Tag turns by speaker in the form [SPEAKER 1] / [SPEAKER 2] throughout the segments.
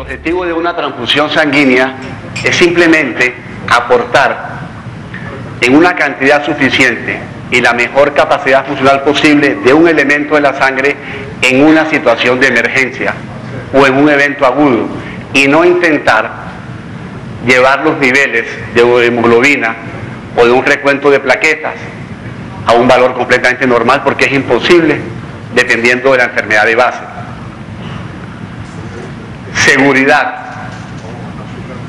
[SPEAKER 1] objetivo de una transfusión sanguínea es simplemente aportar en una cantidad suficiente y la mejor capacidad funcional posible de un elemento de la sangre en una situación de emergencia o en un evento agudo, y no intentar llevar los niveles de hemoglobina o de un recuento de plaquetas a un valor completamente normal, porque es imposible dependiendo de la enfermedad de base. Seguridad.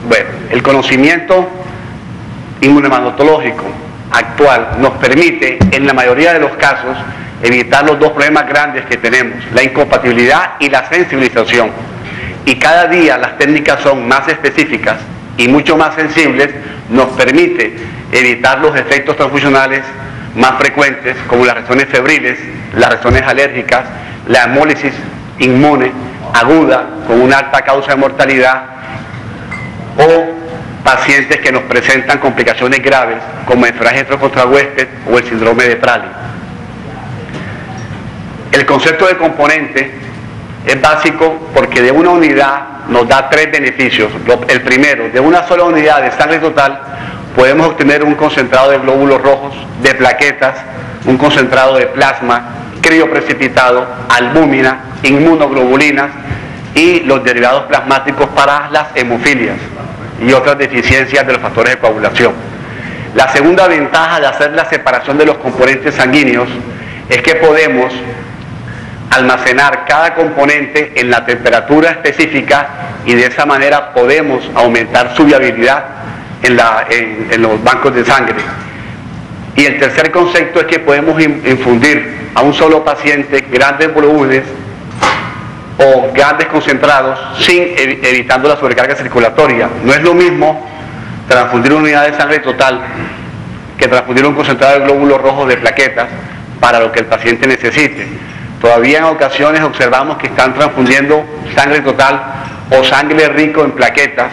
[SPEAKER 1] Bueno, el conocimiento inmunohematológico actual nos permite, en la mayoría de los casos, evitar los dos problemas grandes que tenemos, la incompatibilidad y la sensibilización. Y cada día las técnicas son más específicas y mucho más sensibles, nos permite evitar los efectos transfusionales más frecuentes, como las reacciones febriles, las reacciones alérgicas, la hemólisis inmune aguda con una alta causa de mortalidad, o pacientes que nos presentan complicaciones graves como hemorragia contra huésped o el síndrome de Praly. El concepto de componente es básico porque de una unidad nos da tres beneficios. El primero, de una sola unidad de sangre total podemos obtener un concentrado de glóbulos rojos, de plaquetas, un concentrado de plasma, crioprecipitado, albúmina, inmunoglobulinas y los derivados plasmáticos para las hemofilias y otras deficiencias de los factores de coagulación. La segunda ventaja de hacer la separación de los componentes sanguíneos es que podemos almacenar cada componente en la temperatura específica y de esa manera podemos aumentar su viabilidad en los bancos de sangre. Y el tercer concepto es que podemos infundir a un solo paciente grandes volúmenes o grandes concentrados evitando la sobrecarga circulatoria. No es lo mismo transfundir una unidad de sangre total que transfundir un concentrado de glóbulos rojos de plaquetas para lo que el paciente necesite. Todavía en ocasiones observamos que están transfundiendo sangre total o sangre rico en plaquetas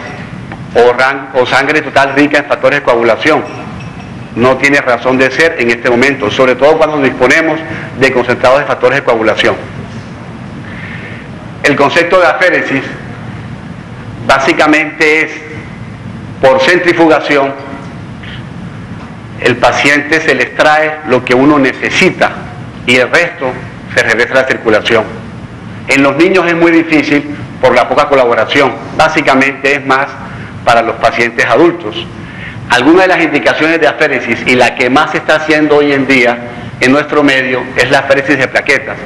[SPEAKER 1] o sangre total rica en factores de coagulación. No tiene razón de ser en este momento, sobre todo cuando disponemos de concentrados de factores de coagulación. El concepto de aféresis básicamente es, por centrifugación, el paciente se le extrae lo que uno necesita y el resto se regresa a la circulación. En los niños es muy difícil por la poca colaboración, básicamente es más para los pacientes adultos. Algunas de las indicaciones de aféresis, y la que más se está haciendo hoy en día en nuestro medio, es la aféresis de plaquetas.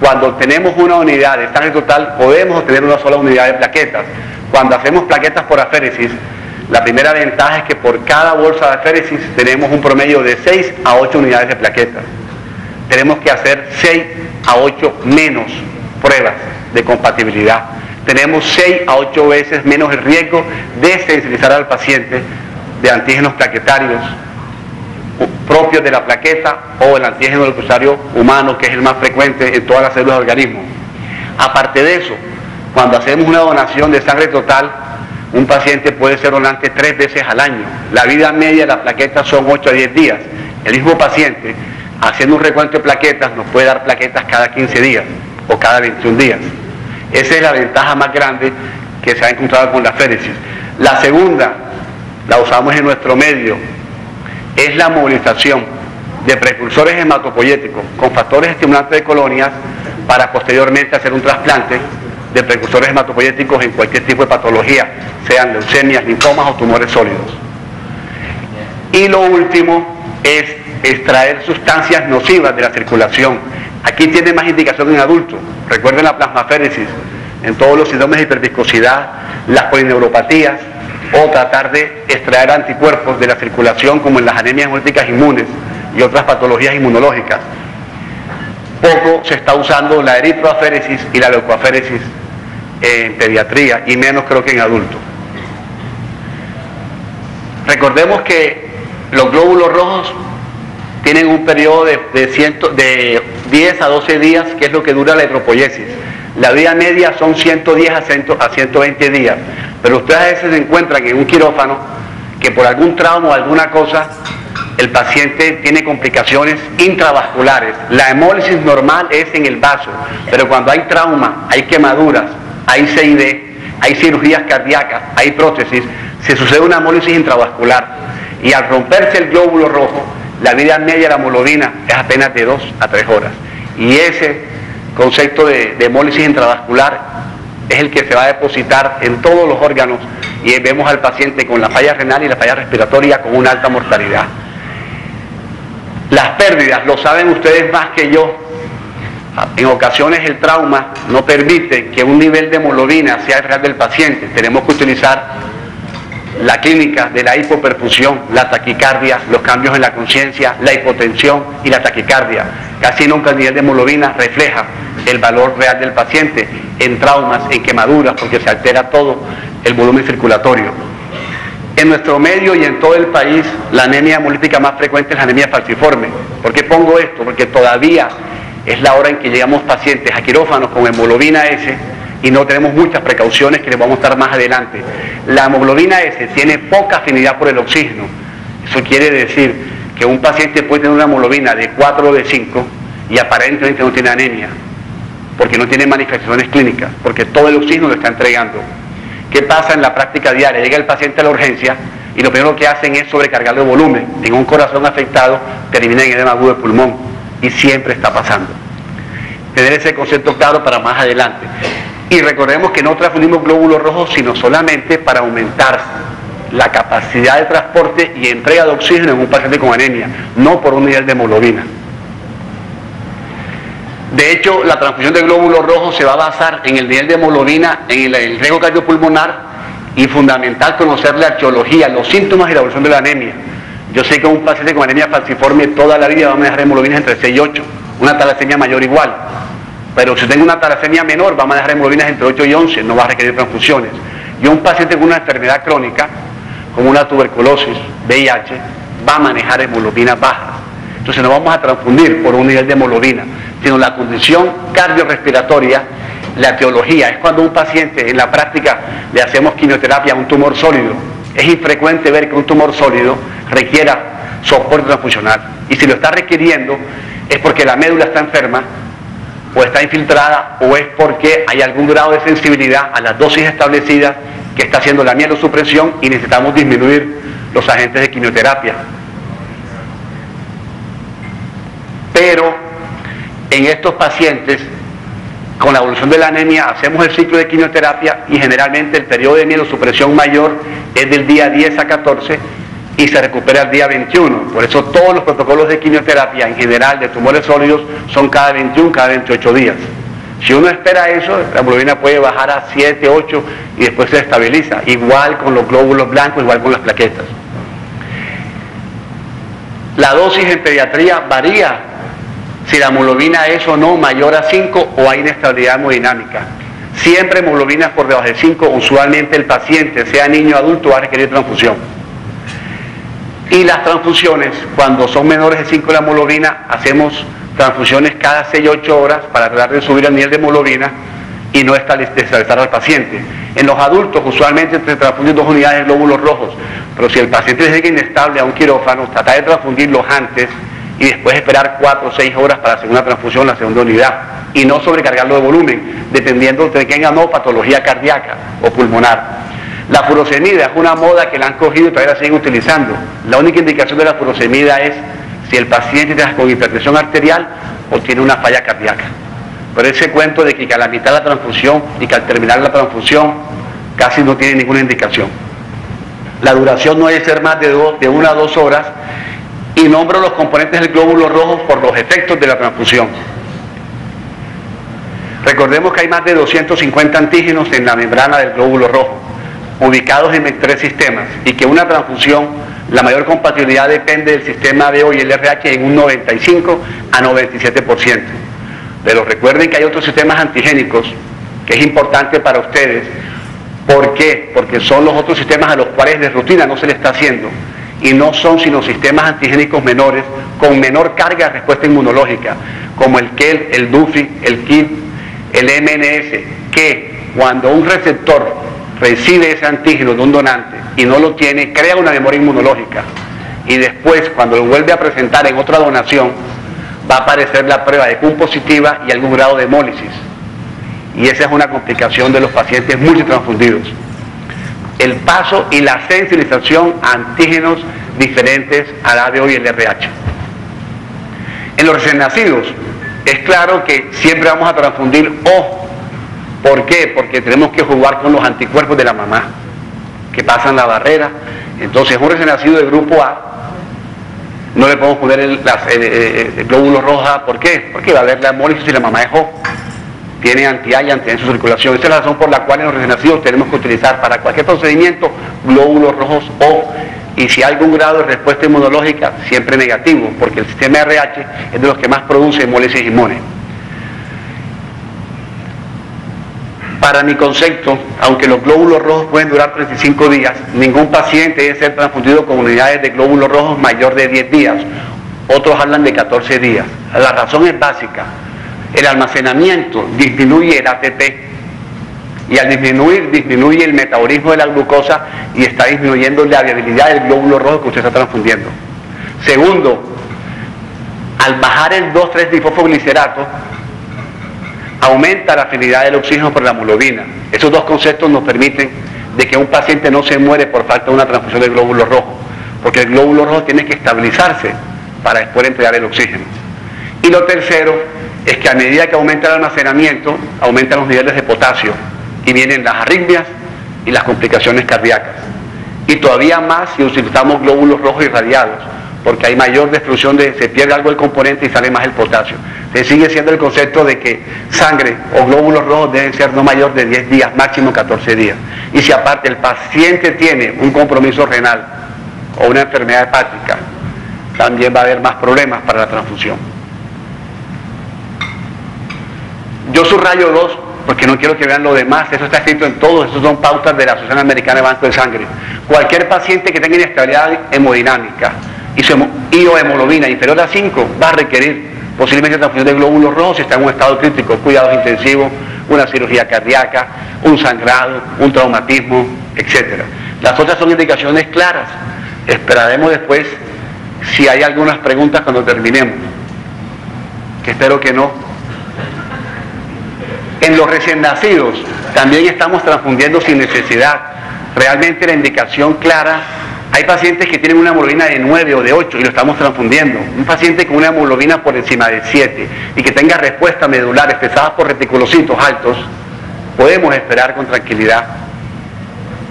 [SPEAKER 1] Cuando tenemos una unidad de sangre total, podemos obtener una sola unidad de plaquetas. Cuando hacemos plaquetas por aféresis, la primera ventaja es que por cada bolsa de aféresis tenemos un promedio de 6 a 8 unidades de plaquetas. Tenemos que hacer 6 a 8 menos pruebas de compatibilidad. Tenemos 6 a 8 veces menos el riesgo de sensibilizar al paciente de antígenos plaquetarios propios de la plaqueta o el antígeno leucocitario humano, que es el más frecuente en todas las células del organismo. Aparte de eso, cuando hacemos una donación de sangre total, un paciente puede ser donante 3 veces al año. La vida media de la plaqueta son 8 a 10 días. El mismo paciente, haciendo un recuento de plaquetas, nos puede dar plaquetas cada 15 días o cada 21 días. Esa es la ventaja más grande que se ha encontrado con la aféresis. La segunda, la usamos en nuestro medio, es la movilización de precursores hematopoyéticos con factores estimulantes de colonias para posteriormente hacer un trasplante de precursores hematopoyéticos en cualquier tipo de patología, sean leucemias, linfomas o tumores sólidos. Y lo último es extraer sustancias nocivas de la circulación. Aquí tiene más indicación en adultos. Recuerden la plasmaféresis en todos los síndromes de hiperviscosidad, las polineuropatías, o tratar de extraer anticuerpos de la circulación como en las anemias hemolíticas inmunes y otras patologías inmunológicas. Poco se está usando la eritroaféresis y la leucoaféresis en pediatría, y menos creo que en adultos. Recordemos que los glóbulos rojos tienen un periodo de 10 a 12 días, que es lo que dura la eritropoyesis. La vida media son 110 a 120 días, pero ustedes a veces se encuentran en un quirófano que por algún trauma o alguna cosa el paciente tiene complicaciones intravasculares. La hemólisis normal es en el vaso, pero cuando hay trauma, hay quemaduras, hay CID, hay cirugías cardíacas, hay prótesis, se sucede una hemólisis intravascular y al romperse el glóbulo rojo, la vida media de la hemoglobina es apenas de 2 a 3 horas. Y ese concepto de hemólisis intravascular es el que se va a depositar en todos los órganos y vemos al paciente con la falla renal y la falla respiratoria con una alta mortalidad. Las pérdidas, lo saben ustedes más que yo. En ocasiones el trauma no permite que un nivel de hemoglobina sea el real del paciente. Tenemos que utilizar la clínica de la hipoperfusión, la taquicardia, los cambios en la conciencia, la hipotensión y la taquicardia. Casi nunca el nivel de hemoglobina refleja el valor real del paciente en traumas, en quemaduras, porque se altera todo el volumen circulatorio. En nuestro medio y en todo el país, la anemia hemolítica más frecuente es la anemia falciforme. ¿Por qué pongo esto? Porque todavía es la hora en que llegamos pacientes a quirófanos con hemoglobina S y no tenemos muchas precauciones que les vamos a mostrar más adelante. La hemoglobina S tiene poca afinidad por el oxígeno. Eso quiere decir que un paciente puede tener una hemoglobina de 4 o de 5 y aparentemente no tiene anemia, porque no tiene manifestaciones clínicas, porque todo el oxígeno lo está entregando. ¿Qué pasa en la práctica diaria? Llega el paciente a la urgencia y lo primero que hacen es sobrecargarle el volumen. En un corazón afectado termina en edema agudo de pulmón y siempre está pasando. Tener ese concepto claro para más adelante. Y recordemos que no transfundimos glóbulos rojos sino solamente para aumentar la capacidad de transporte y entrega de oxígeno en un paciente con anemia, no por un nivel de hemoglobina. De hecho, la transfusión de glóbulos rojos se va a basar en el nivel de hemoglobina, en el riesgo cardiopulmonar y fundamental conocer la etiología, los síntomas y la evolución de la anemia. Yo sé que un paciente con anemia falciforme toda la vida va a manejar hemoglobinas entre 6 y 8, una talasemia mayor igual. Pero si tengo una talasemia menor va a manejar hemoglobinas entre 8 y 11, no va a requerir transfusiones. Y un paciente con una enfermedad crónica, como una tuberculosis, VIH, va a manejar hemoglobinas bajas. Entonces no vamos a transfundir por un nivel de hemoglobina, sino la condición cardiorrespiratoria, la etiología. Es cuando un paciente en la práctica le hacemos quimioterapia a un tumor sólido. Es infrecuente ver que un tumor sólido requiera soporte transfusional. Y si lo está requiriendo es porque la médula está enferma, o está infiltrada, o es porque hay algún grado de sensibilidad a las dosis establecidas que está haciendo la mielosupresión y necesitamos disminuir los agentes de quimioterapia. Pero en estos pacientes, con la evolución de la anemia, hacemos el ciclo de quimioterapia y generalmente el periodo de mielosupresión mayor es del día 10 a 14 y se recupera el día 21. Por eso todos los protocolos de quimioterapia en general de tumores sólidos son cada 21, cada 28 días. Si uno espera eso, la hemoglobina puede bajar a 7, 8 y después se estabiliza. Igual con los glóbulos blancos, igual con las plaquetas. La dosis en pediatría varía si la hemoglobina es o no mayor a 5 o hay inestabilidad hemodinámica. Siempre hemoglobinas por debajo de 5, usualmente el paciente, sea niño o adulto, va a requerir transfusión. Y las transfusiones, cuando son menores de 5 la hemoglobina, hacemos transfusiones cada 6 o 8 horas para tratar de subir el nivel de hemoglobina y no estabilizar al paciente. En los adultos usualmente se transfunden 2 unidades de glóbulos rojos, pero si el paciente se llega inestable a un quirófano, tratar de transfundirlos antes y después esperar 4 o 6 horas para hacer una transfusión, la segunda unidad, y no sobrecargarlo de volumen, dependiendo de que tenga no patología cardíaca o pulmonar. La furosemida es una moda que la han cogido y todavía la siguen utilizando. La única indicación de la furosemida es si el paciente está con hipertensión arterial o tiene una falla cardíaca. Pero ese cuento de que a la mitad de la transfusión y que al terminar la transfusión casi no tiene ninguna indicación. La duración no debe ser más de 1 a 2 horas y nombro los componentes del glóbulo rojo por los efectos de la transfusión. Recordemos que hay más de 250 antígenos en la membrana del glóbulo rojo, ubicados en 3 sistemas, y que una transfusión, la mayor compatibilidad depende del sistema BO y el RH en un 95 a 97%. Pero recuerden que hay otros sistemas antigénicos, que es importante para ustedes. ¿Por qué? Porque son los otros sistemas a los cuales de rutina no se le está haciendo, y no son sino sistemas antigénicos menores, con menor carga de respuesta inmunológica, como el KEL, el DUFI, el KIT, el MNS, que cuando un receptor recibe ese antígeno de un donante y no lo tiene, crea una memoria inmunológica y después cuando lo vuelve a presentar en otra donación va a aparecer la prueba de CUM positiva y algún grado de hemólisis, y esa es una complicación de los pacientes multitransfundidos. El paso y la sensibilización a antígenos diferentes al ABO y el RH. En los recién nacidos, es claro que siempre vamos a transfundir O. ¿Por qué? Porque tenemos que jugar con los anticuerpos de la mamá, que pasan la barrera. Entonces, un recién nacido de grupo A, no le podemos poner el glóbulo rojo. ¿Por qué? Porque va a haber la hemólisis si la mamá es O. Tiene anti-A y anti-A en su circulación. Esa es la razón por la cual en los recién nacidos tenemos que utilizar para cualquier procedimiento glóbulos rojos O. Y si hay algún grado de respuesta inmunológica, siempre negativo, porque el sistema RH es de los que más produce hemólisis inmune. Para mi concepto, aunque los glóbulos rojos pueden durar 35 días, ningún paciente debe ser transfundido con unidades de glóbulos rojos mayor de 10 días. Otros hablan de 14 días. La razón es básica. El almacenamiento disminuye el ATP y al disminuir, disminuye el metabolismo de la glucosa y está disminuyendo la viabilidad del glóbulo rojo que usted está transfundiendo. Segundo, al bajar el 2,3-difosfoglicerato, aumenta la afinidad del oxígeno por la hemoglobina. Esos dos conceptos nos permiten de que un paciente no se muere por falta de una transfusión de glóbulo rojo, porque el glóbulo rojo tiene que estabilizarse para después entregar el oxígeno. Y lo tercero es que a medida que aumenta el almacenamiento, aumentan los niveles de potasio y vienen las arritmias y las complicaciones cardíacas. Y todavía más si utilizamos glóbulos rojos irradiados, porque hay mayor destrucción, se pierde algo del componente y sale más el potasio. Se sigue siendo el concepto de que sangre o glóbulos rojos deben ser no mayor de 10 días, máximo 14 días. Y si aparte el paciente tiene un compromiso renal o una enfermedad hepática, también va a haber más problemas para la transfusión. Yo subrayo dos, porque no quiero que vean lo demás, eso está escrito en todos, esos son pautas de la Asociación Americana de Banco de Sangre. Cualquier paciente que tenga inestabilidad hemodinámica y o hemoglobina inferior a 5 va a requerir posiblemente transfusión de glóbulos rojos si está en un estado crítico, cuidados intensivos, una cirugía cardíaca, un sangrado, un traumatismo, etc. Las otras son indicaciones claras. Esperaremos después si hay algunas preguntas cuando terminemos, que espero que no. En los recién nacidos también estamos transfundiendo sin necesidad. Realmente la indicación clara, hay pacientes que tienen una hemoglobina de 9 o de 8 y lo estamos transfundiendo. Un paciente con una hemoglobina por encima de 7 y que tenga respuestas medulares pesadas por reticulocitos altos, podemos esperar con tranquilidad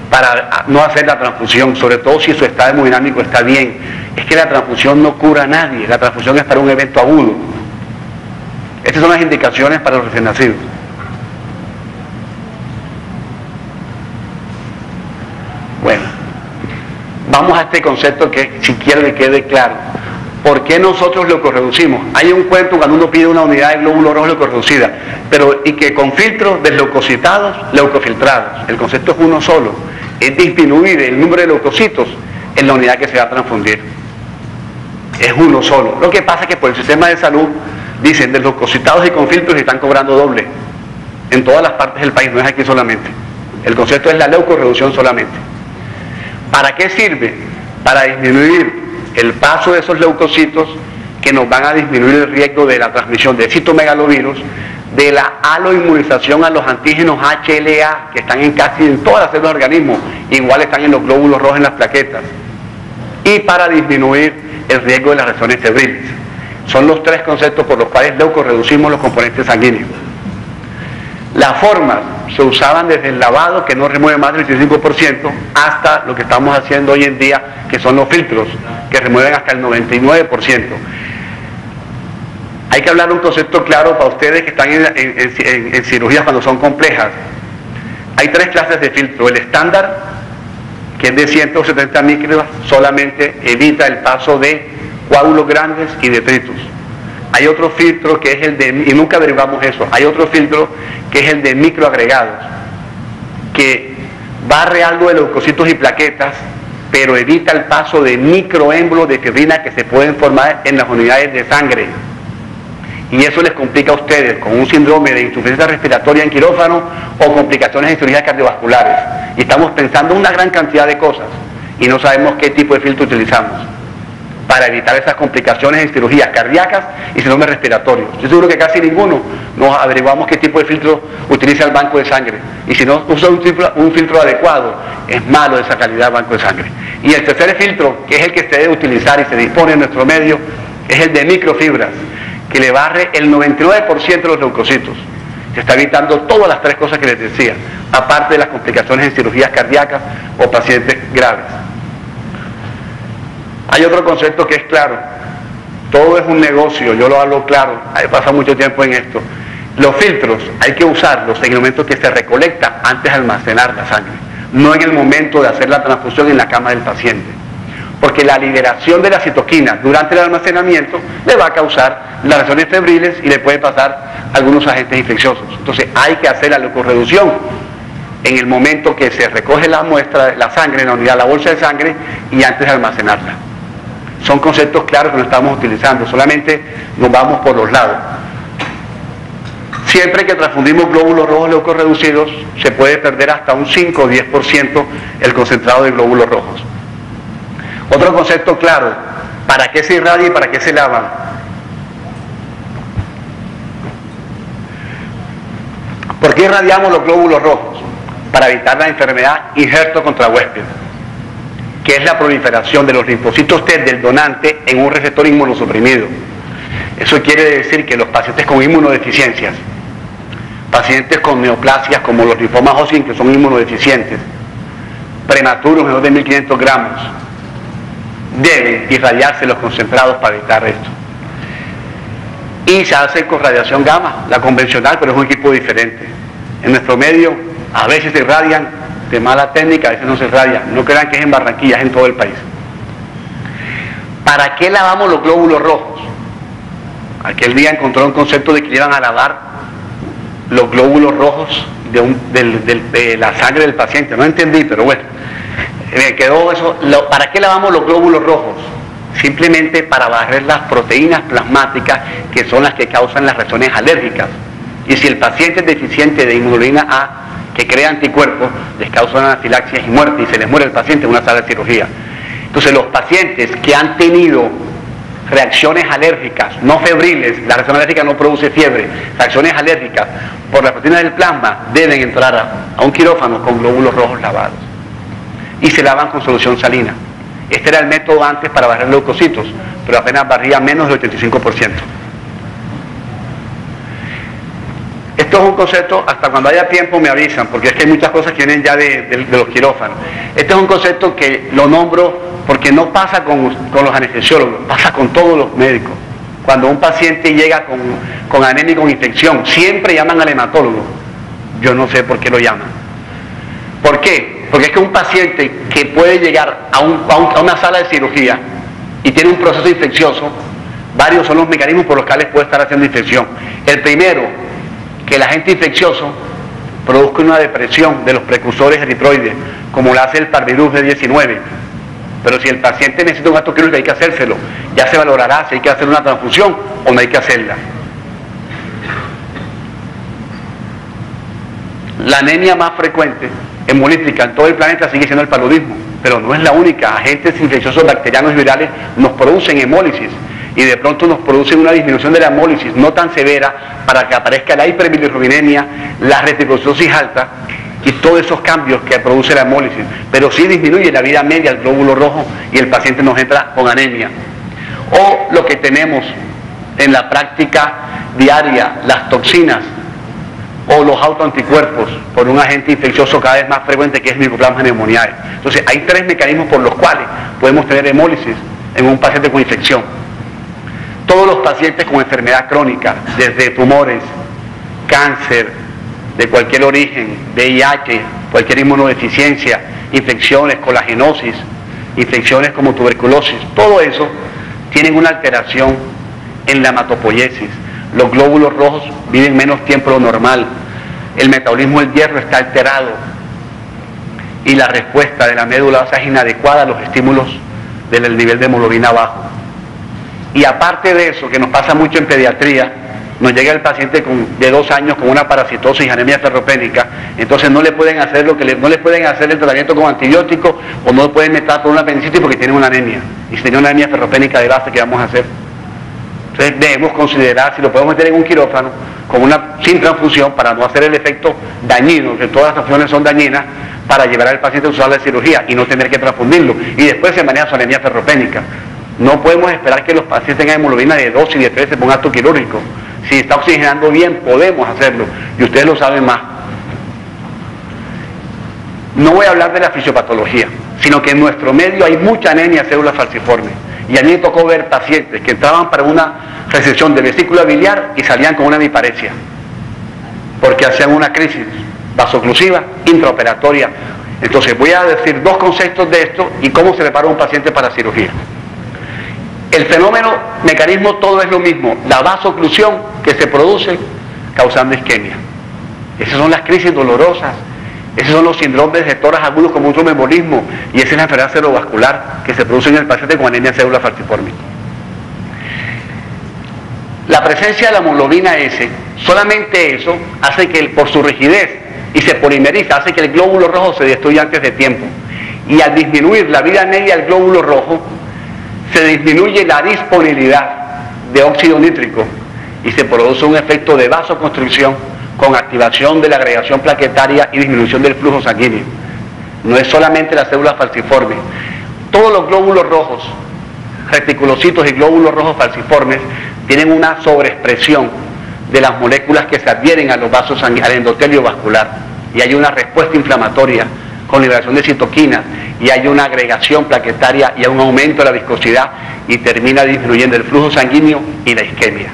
[SPEAKER 1] para no hacer la transfusión, sobre todo si su estado hemodinámico está bien. Es que la transfusión no cura a nadie, la transfusión es para un evento agudo. Estas son las indicaciones para los recién nacidos. Bueno, vamos a este concepto que si quiero que quede claro. ¿Por qué nosotros leucorreducimos? Hay un cuento cuando uno pide una unidad de glóbulo rojo leucorreducida, y que con filtros desleucocitados, leucofiltrados. El concepto es uno solo, es disminuir el número de leucocitos en la unidad que se va a transfundir. Es uno solo. Lo que pasa es que por el sistema de salud dicen desleucocitados y con filtros y están cobrando doble. En todas las partes del país, no es aquí solamente. El concepto es la leucorreducción solamente. ¿Para qué sirve? Para disminuir el paso de esos leucocitos que nos van a disminuir el riesgo de la transmisión de citomegalovirus, de la aloinmunización a los antígenos HLA que están en casi en todas las células del organismo, igual están en los glóbulos rojos en las plaquetas, y para disminuir el riesgo de las reacciones febriles. Son los tres conceptos por los cuales leucorreducimos los componentes sanguíneos. Las formas se usaban desde el lavado, que no remueve más del 25%, hasta lo que estamos haciendo hoy en día, que son los filtros, que remueven hasta el 99%. Hay que hablar de un concepto claro para ustedes que están en cirugías cuando son complejas. Hay tres clases de filtro. El estándar, que es de 170 micras, solamente evita el paso de coágulos grandes y detritus. Hay otro filtro que es el de, y nunca derivamos eso, hay otro filtro que es el de microagregados, que barre algo de leucocitos y plaquetas, pero evita el paso de microémbolos de fibrina que se pueden formar en las unidades de sangre. Y eso les complica a ustedes con un síndrome de insuficiencia respiratoria en quirófano o complicaciones en cirugías cardiovasculares. Y estamos pensando una gran cantidad de cosas y no sabemos qué tipo de filtro utilizamos. para evitar esas complicaciones en cirugías cardíacas y síndromes respiratorios. Yo seguro que casi ninguno nos averiguamos qué tipo de filtro utiliza el banco de sangre. Y si no usa un filtro adecuado, es malo esa calidad del banco de sangre. Y el tercer filtro, que es el que se debe utilizar y se dispone en nuestro medio, es el de microfibras, que le barre el 99% de los leucocitos. Se está evitando todas las tres cosas que les decía, aparte de las complicaciones en cirugías cardíacas o pacientes graves. Hay otro concepto que es claro: todo es un negocio, yo lo hablo claro, he pasado mucho tiempo en esto. Los filtros hay que usarlos en el momento que se recolecta antes de almacenar la sangre, no en el momento de hacer la transfusión en la cama del paciente, porque la liberación de las citoquinas durante el almacenamiento le va a causar las reacciones febriles y le puede pasar algunos agentes infecciosos. Entonces hay que hacer la leucorreducción en el momento que se recoge la muestra, la sangre en la unidad, la bolsa de sangre, y antes de almacenarla. Son conceptos claros que no estamos utilizando, solamente nos vamos por los lados. Siempre que transfundimos glóbulos rojos leucorreducidos, se puede perder hasta un 5 o 10% el concentrado de glóbulos rojos. Otro concepto claro: ¿para qué se irradia y para qué se lavan? ¿Por qué irradiamos los glóbulos rojos? Para evitar la enfermedad injerto contra huésped, que es la proliferación de los linfocitos T del donante en un receptor inmunosuprimido. Eso quiere decir que los pacientes con inmunodeficiencias, pacientes con neoplasias como los linfomas Hodgkin, que son inmunodeficientes, prematuros menor de 1500 gramos, deben irradiarse los concentrados para evitar esto. Y se hace con radiación gamma, la convencional, pero es un equipo diferente. En nuestro medio a veces se irradian de mala técnica, a veces no se irradian. No crean que es en Barranquilla, es en todo el país. ¿Para qué lavamos los glóbulos rojos? Aquel día encontró un concepto de que iban a lavar los glóbulos rojos de la sangre del paciente. No entendí, pero bueno, me quedó eso. ¿Para qué lavamos los glóbulos rojos? Simplemente para barrer las proteínas plasmáticas, que son las que causan las reacciones alérgicas. Y si el paciente es deficiente de inmunoglobulina A, que crea anticuerpos, les causa anafilaxia y muerte, y se les muere el paciente en una sala de cirugía. Entonces los pacientes que han tenido reacciones alérgicas, no febriles, la reacción alérgica no produce fiebre, reacciones alérgicas por la proteína del plasma, deben entrar a un quirófano con glóbulos rojos lavados. Y se lavan con solución salina. Este era el método antes para barrer leucocitos, pero apenas barría menos del 85%. Esto es un concepto, hasta cuando haya tiempo me avisan, porque es que hay muchas cosas que vienen ya de los quirófanos. Este es un concepto que lo nombro porque no pasa con los anestesiólogos, pasa con todos los médicos. Cuando un paciente llega con anemia y con infección, siempre llaman al hematólogo. Yo no sé por qué lo llaman. ¿Por qué? Porque es que un paciente que puede llegar a una sala de cirugía y tiene un proceso infeccioso, varios son los mecanismos por los cuales puede estar haciendo infección. El primero, que el agente infeccioso produzca una depresión de los precursores eritroides, como lo hace el Parvirus B19. Pero si el paciente necesita un gasto quirúrgico, hay que hacérselo. Ya se valorará si hay que hacer una transfusión o no hay que hacerla. La anemia más frecuente hemolítica en todo el planeta sigue siendo el paludismo, pero no es la única. Agentes infecciosos bacterianos y virales nos producen hemólisis, y de pronto nos producen una disminución de la hemólisis no tan severa para que aparezca la hiperbilirrubinemia, la reticulosis alta y todos esos cambios que produce la hemólisis, pero sí disminuye la vida media del glóbulo rojo y el paciente nos entra con anemia. O lo que tenemos en la práctica diaria, las toxinas o los autoanticuerpos por un agente infeccioso cada vez más frecuente, que es Mycoplasma pneumoniae. Entonces hay tres mecanismos por los cuales podemos tener hemólisis en un paciente con infección. Todos los pacientes con enfermedad crónica, desde tumores, cáncer de cualquier origen, VIH, cualquier inmunodeficiencia, infecciones, colagenosis, infecciones como tuberculosis, todo eso tienen una alteración en la hematopoiesis. Los glóbulos rojos viven menos tiempo de lo normal, el metabolismo del hierro está alterado y la respuesta de la médula ósea es inadecuada a los estímulos del nivel de hemoglobina bajo. Y aparte de eso, que nos pasa mucho en pediatría, nos llega el paciente de 2 años con una parasitosis y anemia ferropénica, Entonces no le pueden hacer no le pueden hacer el tratamiento con antibióticos o no pueden meter por una apendicitis porque tienen una anemia. Y si tiene una anemia ferropénica de base, ¿qué vamos a hacer? Entonces debemos considerar si lo podemos meter en un quirófano sin transfusión para no hacer el efecto dañino, que todas las transfusiones son dañinas, para llevar al paciente a usar la cirugía y no tener que transfundirlo. Y después se maneja su anemia ferropénica. No podemos esperar que los pacientes tengan hemoglobina de 2 y de 3 se ponga acto quirúrgico. Si está oxigenando bien, podemos hacerlo. Y ustedes lo saben más. No voy a hablar de la fisiopatología, sino que en nuestro medio hay mucha anemia de células falciformes. Y a mí me tocó ver pacientes que entraban para una resección de vesícula biliar y salían con una hemiparesia, porque hacían una crisis vasoclusiva intraoperatoria. Entonces voy a decir 2 conceptos de esto y cómo se prepara un paciente para cirugía. El fenómeno, mecanismo, todo es lo mismo. La vasoclusión que se produce causando isquemia. Esas son las crisis dolorosas. Esos son los síndromes de tórax agudos como un tromboembolismo, y esa es la enfermedad cerebrovascular que se produce en el paciente con anemia de célula falciforme. La presencia de la hemoglobina S, solamente eso hace que por su rigidez y se polimeriza, hace que el glóbulo rojo se destruya antes de tiempo. Y al disminuir la vida media del glóbulo rojo, se disminuye la disponibilidad de óxido nítrico y se produce un efecto de vasoconstricción con activación de la agregación plaquetaria y disminución del flujo sanguíneo. No es solamente la célula falciforme. Todos los glóbulos rojos, reticulocitos y glóbulos rojos falciformes, tienen una sobreexpresión de las moléculas que se adhieren a los vasos sanguíneos, al endotelio vascular, y hay una respuesta inflamatoria con liberación de citoquinas, y hay una agregación plaquetaria y hay un aumento de la viscosidad, y termina disminuyendo el flujo sanguíneo y la isquemia.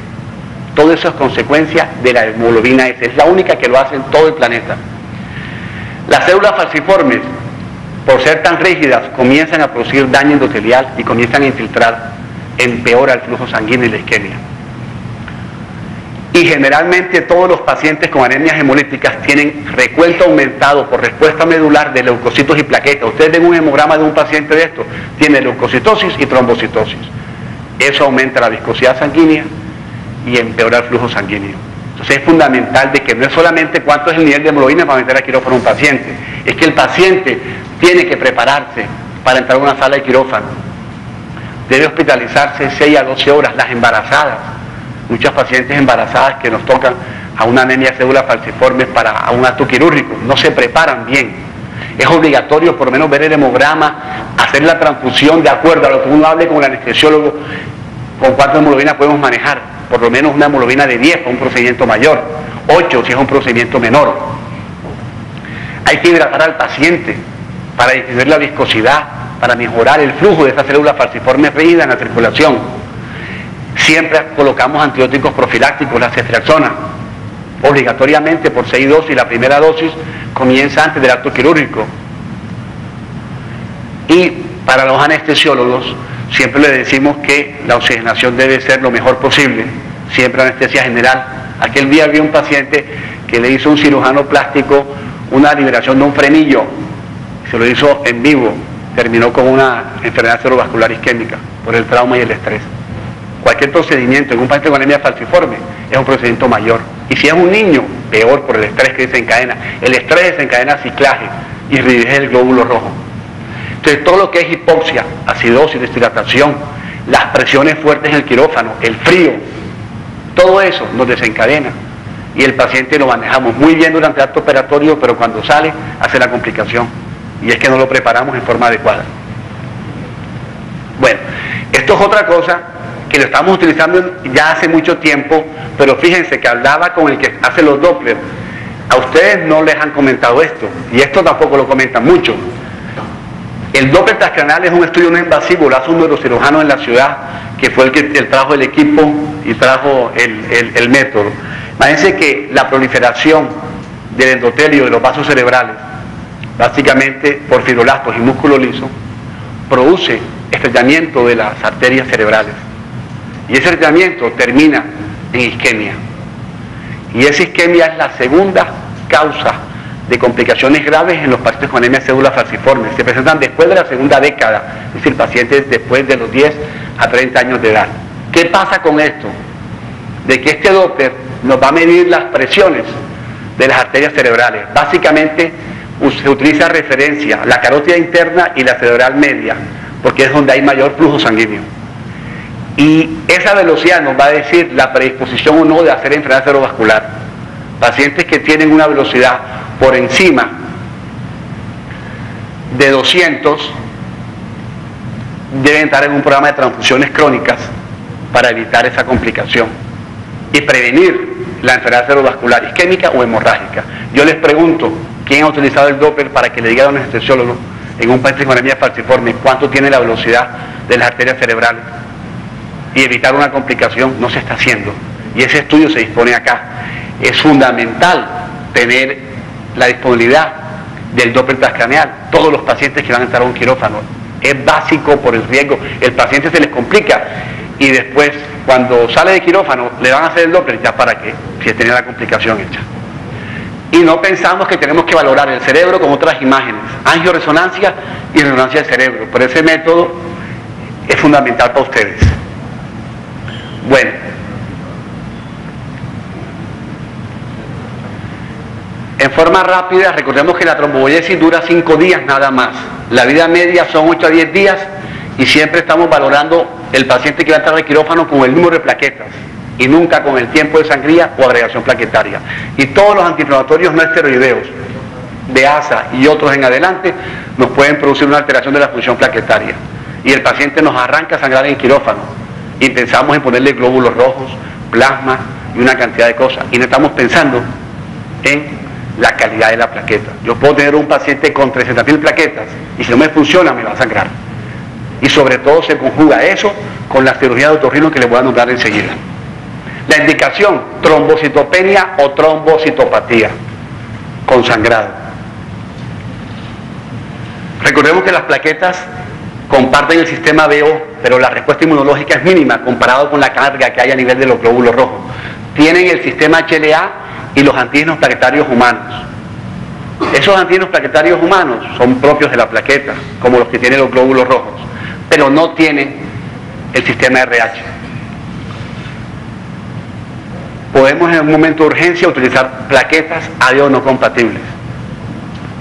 [SPEAKER 1] Todo eso es consecuencia de la hemoglobina S, es la única que lo hace en todo el planeta. Las células falciformes, por ser tan rígidas, comienzan a producir daño endotelial y comienzan a infiltrar, empeora el flujo sanguíneo y la isquemia. Y generalmente todos los pacientes con anemias hemolíticas tienen recuento aumentado por respuesta medular de leucocitos y plaquetas. Ustedes ven un hemograma de un paciente de estos, tiene leucocitosis y trombocitosis. Eso aumenta la viscosidad sanguínea y empeora el flujo sanguíneo. Entonces es fundamental de que no es solamente cuánto es el nivel de hemoglobina para meter a quirófano a un paciente, es que el paciente tiene que prepararse para entrar a una sala de quirófano. Debe hospitalizarse 6 a 12 horas, las embarazadas. Muchas pacientes embarazadas que nos tocan a una anemia de células falciformes a un acto quirúrgico, no se preparan bien. Es obligatorio por lo menos ver el hemograma, hacer la transfusión de acuerdo a lo que uno hable con el anestesiólogo, con cuánta hemoglobina podemos manejar, por lo menos una hemoglobina de 10 para un procedimiento mayor, 8 si es un procedimiento menor. Hay que hidratar al paciente para disminuir la viscosidad, para mejorar el flujo de esas células falciformes rígidas en la circulación. Siempre colocamos antibióticos profilácticos, la ceftriaxona, obligatoriamente por 6 dosis. La primera dosis comienza antes del acto quirúrgico. Y para los anestesiólogos siempre les decimos que la oxigenación debe ser lo mejor posible, siempre anestesia general. Aquel día había un paciente que le hizo un cirujano plástico una liberación de un frenillo, se lo hizo en vivo, terminó con una enfermedad cerebrovascular isquémica por el trauma y el estrés. Cualquier procedimiento en un paciente con anemia falciforme es un procedimiento mayor. Y si es un niño, peor por el estrés que desencadena. El estrés desencadena ciclaje y rigidez del glóbulo rojo. Entonces todo lo que es hipoxia, acidosis, deshidratación, las presiones fuertes en el quirófano, el frío, todo eso nos desencadena. Y el paciente lo manejamos muy bien durante el acto operatorio, pero cuando sale hace la complicación. Y es que no lo preparamos en forma adecuada. Bueno, esto es otra cosa que lo estamos utilizando ya hace mucho tiempo, pero fíjense que hablaba con el que hace los Doppler. A ustedes no les han comentado esto, y esto tampoco lo comentan mucho. El Doppler transcranial es un estudio no invasivo, lo hace un neurocirujano en la ciudad, que fue el que trajo el equipo y trajo el método. Imagínense que la proliferación del endotelio de los vasos cerebrales, básicamente por fibrolastos y músculo liso, produce estrechamiento de las arterias cerebrales. Y ese estrechamiento termina en isquemia. Y esa isquemia es la segunda causa de complicaciones graves en los pacientes con anemia de células falciformes. Se presentan después de la segunda década, es decir, pacientes después de los 10 a 30 años de edad. ¿Qué pasa con esto? De que este Doppler nos va a medir las presiones de las arterias cerebrales. Básicamente se utiliza referencia la carótida interna y la cerebral media, porque es donde hay mayor flujo sanguíneo. Y esa velocidad nos va a decir la predisposición o no de hacer enfermedad cerebrovascular. Pacientes que tienen una velocidad por encima de 200 deben estar en un programa de transfusiones crónicas para evitar esa complicación y prevenir la enfermedad cerebrovascular isquémica o hemorrágica. Yo les pregunto, ¿quién ha utilizado el Doppler para que le diga a un anestesiólogo en un paciente con anemia falciforme cuánto tiene la velocidad de las arterias cerebrales y evitar una complicación? No se está haciendo, y ese estudio se dispone acá. Es fundamental tener la disponibilidad del Doppler transcraneal. Todos los pacientes que van a entrar a un quirófano, es básico por el riesgo. El paciente se les complica y después, cuando sale de quirófano, le van a hacer el Doppler, ya para qué, si tenía la complicación hecha. Y no pensamos que tenemos que valorar el cerebro con otras imágenes, angioresonancia y resonancia del cerebro. Por ese método es fundamental para ustedes. Bueno, en forma rápida, recordemos que la tromboboyesis dura 5 días nada más. La vida media son 8 a 10 días y siempre estamos valorando el paciente que va a entrar al quirófano con el número de plaquetas y nunca con el tiempo de sangría o agregación plaquetaria. Y todos los antiinflamatorios no esteroideos de ASA y otros en adelante nos pueden producir una alteración de la función plaquetaria. Y el paciente nos arranca a sangrar en quirófano y pensamos en ponerle glóbulos rojos, plasma y una cantidad de cosas. Y no estamos pensando en la calidad de la plaqueta. Yo puedo tener un paciente con 300.000 plaquetas y si no me funciona me va a sangrar. Y sobre todo se conjuga eso con la cirugía de otorrino que les voy a nombrar enseguida. La indicación, trombocitopenia o trombocitopatía con sangrado. Recordemos que las plaquetas comparten el sistema BO, pero la respuesta inmunológica es mínima comparado con la carga que hay a nivel de los glóbulos rojos. Tienen el sistema HLA y los antígenos plaquetarios humanos. Esos antígenos plaquetarios humanos son propios de la plaqueta, como los que tienen los glóbulos rojos, pero no tienen el sistema RH. Podemos en un momento de urgencia utilizar plaquetas ADO no compatibles,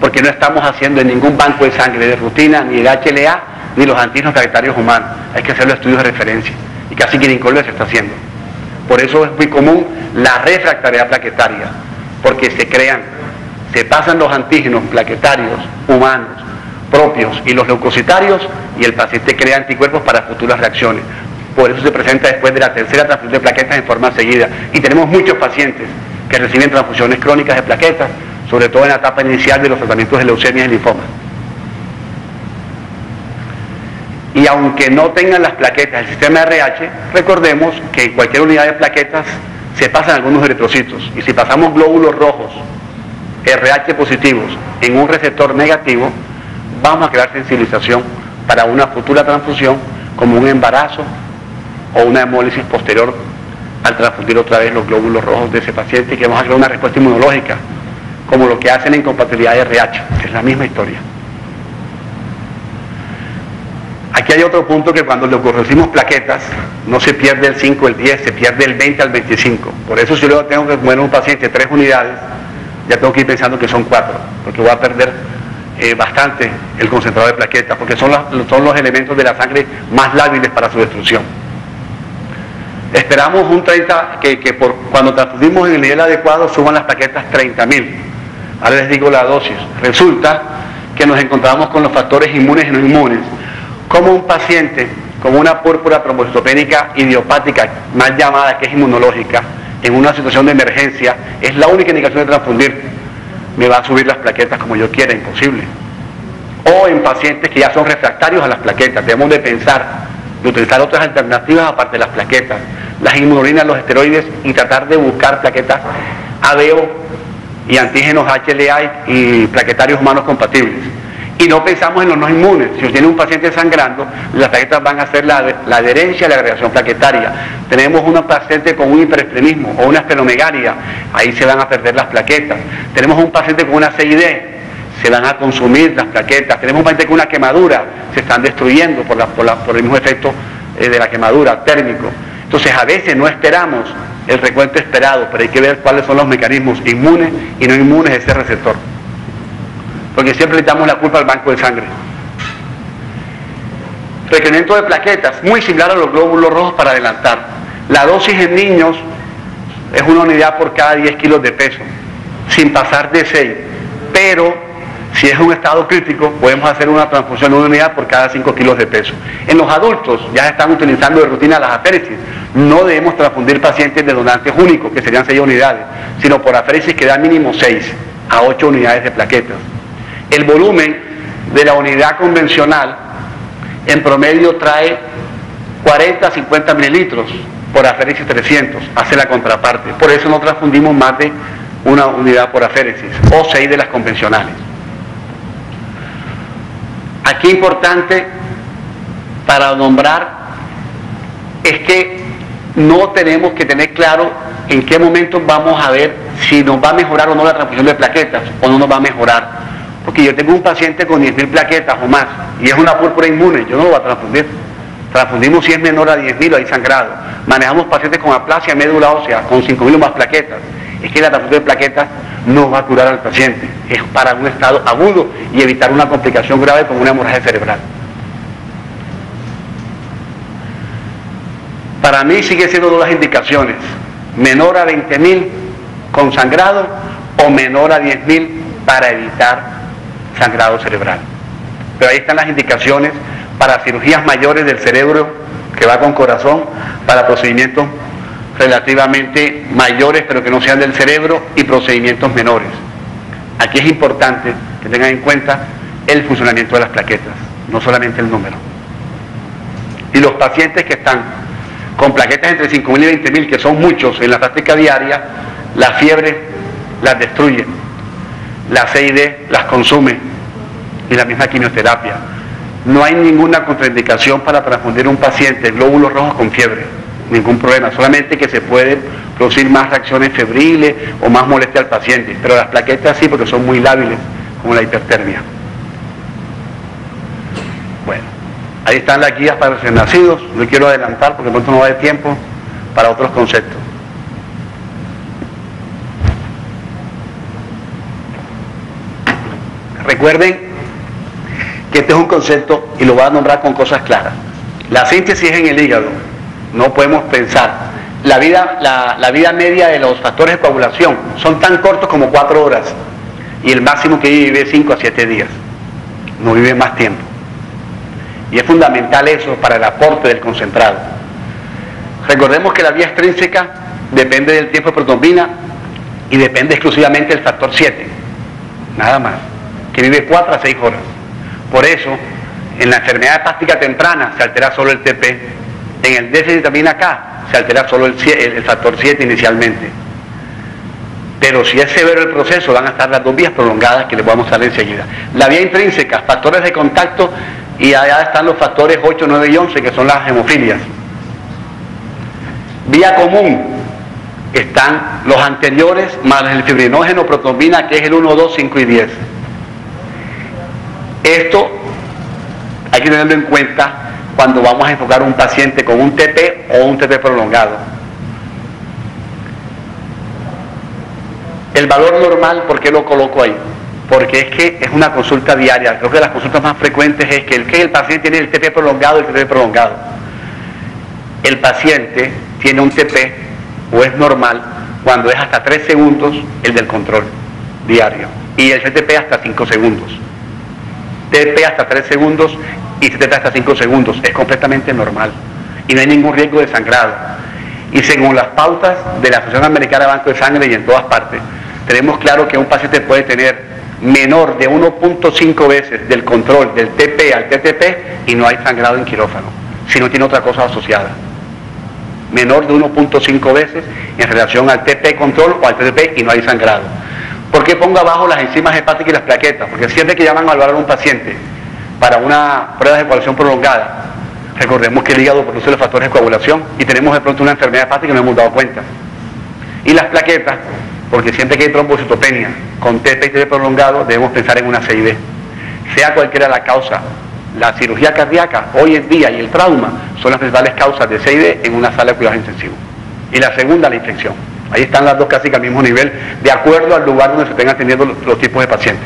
[SPEAKER 1] porque no estamos haciendo en ningún banco de sangre de rutina ni el HLA ni los antígenos plaquetarios humanos. Hay que hacer los estudios de referencia y casi que en Colombia se está haciendo. Por eso es muy común la refractariedad plaquetaria, porque se pasan los antígenos plaquetarios humanos propios y los leucocitarios y el paciente crea anticuerpos para futuras reacciones. Por eso se presenta después de la tercera transfusión de plaquetas en forma seguida. Y tenemos muchos pacientes que reciben transfusiones crónicas de plaquetas, sobre todo en la etapa inicial de los tratamientos de leucemia y linfoma. Y aunque no tengan las plaquetas del sistema RH, recordemos que en cualquier unidad de plaquetas se pasan algunos eritrocitos. Y si pasamos glóbulos rojos, RH positivos, en un receptor negativo, vamos a crear sensibilización para una futura transfusión, como un embarazo o una hemólisis posterior al transfundir otra vez los glóbulos rojos de ese paciente, y que vamos a crear una respuesta inmunológica, como lo que hacen en compatibilidad de RH, que es la misma historia. Aquí hay otro punto, que cuando le reducimos plaquetas, no se pierde el 5, el 10, se pierde el 20 al 25. Por eso si luego tengo que poner a un paciente 3 unidades, ya tengo que ir pensando que son 4, porque voy a perder bastante el concentrador de plaquetas, porque son los elementos de la sangre más lábiles para su destrucción. Esperamos un 30, cuando transfundimos en el nivel adecuado suban las plaquetas 30.000. Ahora les digo la dosis. Resulta que nos encontramos con los factores inmunes y no inmunes. Como un paciente con una púrpura trombocitopénica idiopática, mal llamada, que es inmunológica, en una situación de emergencia, es la única indicación de transfundir, me va a subir las plaquetas como yo quiera, imposible. O en pacientes que ya son refractarios a las plaquetas, debemos de pensar, de utilizar otras alternativas aparte de las plaquetas, las inmunolinas, los esteroides, y tratar de buscar plaquetas ADO y antígenos HLA y plaquetarios humanos compatibles. Y no pensamos en los no inmunes. Si tiene un paciente sangrando, las plaquetas van a hacer la adherencia a la agregación plaquetaria. Tenemos un paciente con un hiperestremismo o una esplenomegalia, ahí se van a perder las plaquetas. Tenemos un paciente con una CID, se van a consumir las plaquetas. Tenemos un paciente con una quemadura, se están destruyendo por el mismo efecto de la quemadura térmico. Entonces a veces no esperamos el recuento esperado, pero hay que ver cuáles son los mecanismos inmunes y no inmunes de ese receptor. Porque siempre le damos la culpa al banco de sangre. Requerimiento de plaquetas, muy similar a los glóbulos rojos para adelantar. La dosis en niños es una unidad por cada 10 kilos de peso, sin pasar de 6. Pero si es un estado crítico, podemos hacer una transfusión de una unidad por cada 5 kilos de peso. En los adultos ya se están utilizando de rutina las aféresis. No debemos transfundir pacientes de donantes únicos, que serían 6 unidades, sino por aféresis que da mínimo 6 a 8 unidades de plaquetas. El volumen de la unidad convencional en promedio trae 40 a 50 mililitros, por aféresis 300, hace la contraparte. Por eso no transfundimos más de una unidad por aféresis, o 6 de las convencionales. Aquí importante para nombrar es que no tenemos que tener claro en qué momento vamos a ver si nos va a mejorar o no la transfusión de plaquetas, o no nos va a mejorar. Porque yo tengo un paciente con 10.000 plaquetas o más, y es una púrpura inmune, yo no lo voy a transfundir. Transfundimos si es menor a 10.000 o hay sangrado. Manejamos pacientes con aplasia médula ósea, con 5.000 o más plaquetas. Es que la transfusión de plaquetas no va a curar al paciente, es para un estado agudo y evitar una complicación grave como una hemorragia cerebral. Para mí sigue siendo dos las indicaciones: menor a 20.000 con sangrado o menor a 10.000 para evitar sangrado cerebral. Pero ahí están las indicaciones para cirugías mayores del cerebro, que va con corazón, para procedimientos relativamente mayores pero que no sean del cerebro, y procedimientos menores. Aquí es importante que tengan en cuenta el funcionamiento de las plaquetas, no solamente el número. Y los pacientes que están con plaquetas entre 5.000 y 20.000, que son muchos en la práctica diaria, la fiebre las destruye, la CID las consume, y la misma quimioterapia. No hay ninguna contraindicación para transfundir un paciente glóbulos rojos con fiebre, ningún problema, solamente que se pueden producir más reacciones febriles o más molestia al paciente, pero las plaquetas sí, porque son muy lábiles, como la hipertermia. Bueno, ahí están las guías para recién nacidos. No quiero adelantar porque pronto no va a haber tiempo para otros conceptos. Recuerden que este es un concepto y lo voy a nombrar con cosas claras. La síntesis en el hígado. No podemos pensar. La vida media de los factores de coagulación son tan cortos como 4 horas, y el máximo que vive 5 a 7 días. No vive más tiempo. Y es fundamental eso para el aporte del concentrado. Recordemos que la vía extrínseca depende del tiempo de protrombina y depende exclusivamente del factor 7. Nada más. Que vive 4 a 6 horas. Por eso, en la enfermedad hepática temprana se altera solo el TP. En el déficit de vitamina K se altera solo el factor 7 inicialmente. Pero si es severo el proceso, van a estar las dos vías prolongadas que les voy a mostrar enseguida. La vía intrínseca, factores de contacto, y allá están los factores 8, 9 y 11, que son las hemofilias. Vía común, están los anteriores más el fibrinógeno, protrombina, que es el 1, 2, 5 y 10. Esto hay que tenerlo en cuenta cuando vamos a enfocar a un paciente con un TP o un TP prolongado. El valor normal, ¿por qué lo coloco ahí? Porque es que es una consulta diaria. Creo que las consultas más frecuentes es que el paciente tiene el TP prolongado y el TP prolongado. El paciente tiene un TP, o es normal, cuando es hasta 3 segundos el del control diario, y el CTP hasta 5 segundos. TP hasta 3 segundos y CTP hasta 5 segundos, es completamente normal y no hay ningún riesgo de sangrado. Y según las pautas de la Asociación Americana de Banco de Sangre y en todas partes, tenemos claro que un paciente puede tener menor de 1.5 veces del control del TP al TTP y no hay sangrado en quirófano, si no tiene otra cosa asociada. Menor de 1.5 veces en relación al TP control o al TTP y no hay sangrado. ¿Por qué pongo abajo las enzimas hepáticas y las plaquetas? Porque siempre que llaman a evaluar a un paciente para una prueba de coagulación prolongada, recordemos que el hígado produce los factores de coagulación y tenemos de pronto una enfermedad hepática y no hemos dado cuenta. Y las plaquetas, porque siempre que hay trombocitopenia con TP y TP prolongado, debemos pensar en una CID. Sea cualquiera la causa, la cirugía cardíaca hoy en día y el trauma son las principales causas de CID en una sala de cuidados intensivos. y la segunda la infección. Ahí están las dos casi que al mismo nivel, de acuerdo al lugar donde se estén atendiendo los tipos de pacientes.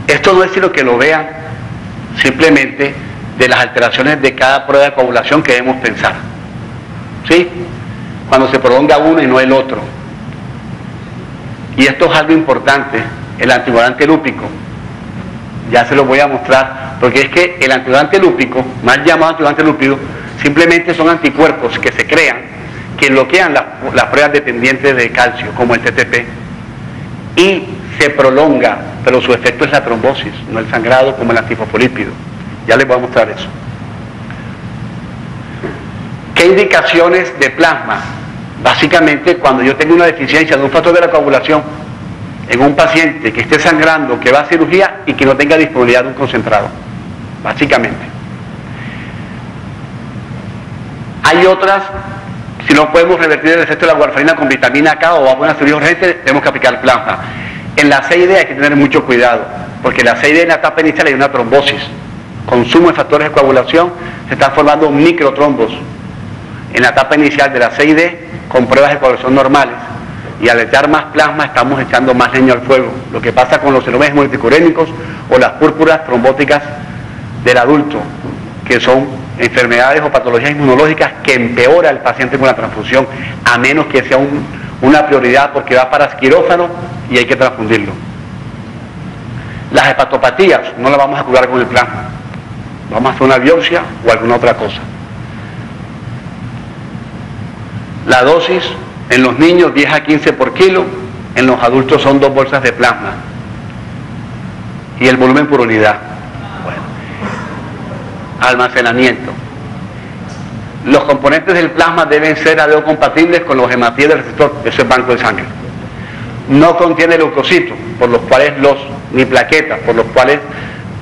[SPEAKER 1] Esto no es sino que lo vean simplemente de las alteraciones de cada prueba de coagulación que debemos pensar. ¿Sí? Cuando se prolonga uno y no el otro. Y esto es algo importante, el anticoagulante lúpico. Ya se lo voy a mostrar, porque es que el anticoagulante lúpico, mal llamado anticoagulante lúpico, simplemente son anticuerpos que se crean, que bloquean las pruebas dependientes de calcio, como el TTP, y se prolonga, pero su efecto es la trombosis, no el sangrado como el antifosfolípido. Ya les voy a mostrar eso. ¿Qué indicaciones de plasma? Básicamente, cuando yo tengo una deficiencia de un factor de la coagulación en un paciente que esté sangrando, que va a cirugía y que no tenga disponibilidad de un concentrado, básicamente. Hay otras, si no podemos revertir el efecto de la warfarina con vitamina K o a una cirugía urgente, tenemos que aplicar plasma. En la CID hay que tener mucho cuidado, porque en la CID en la etapa inicial hay una trombosis. Consumo de factores de coagulación, se están formando microtrombos en la etapa inicial de la CID con pruebas de coagulación normales, y al echar más plasma estamos echando más leña al fuego. Lo que pasa con los síndromes multicurémicos o las púrpuras trombóticas del adulto, que son enfermedades o patologías inmunológicas que empeora el paciente con la transfusión, a menos que sea una prioridad porque va para quirófano y hay que transfundirlo. Las hepatopatías no las vamos a curar con el plasma, vamos a hacer una biopsia o alguna otra cosa. La dosis en los niños 10 a 15 por kilo, en los adultos son 2 bolsas de plasma y el volumen por unidad. Bueno. Almacenamiento. Los componentes del plasma deben ser compatibles con los hematíes del receptor, ese es banco de sangre. No contiene leucocitos, por los cuales ni plaquetas, por los cuales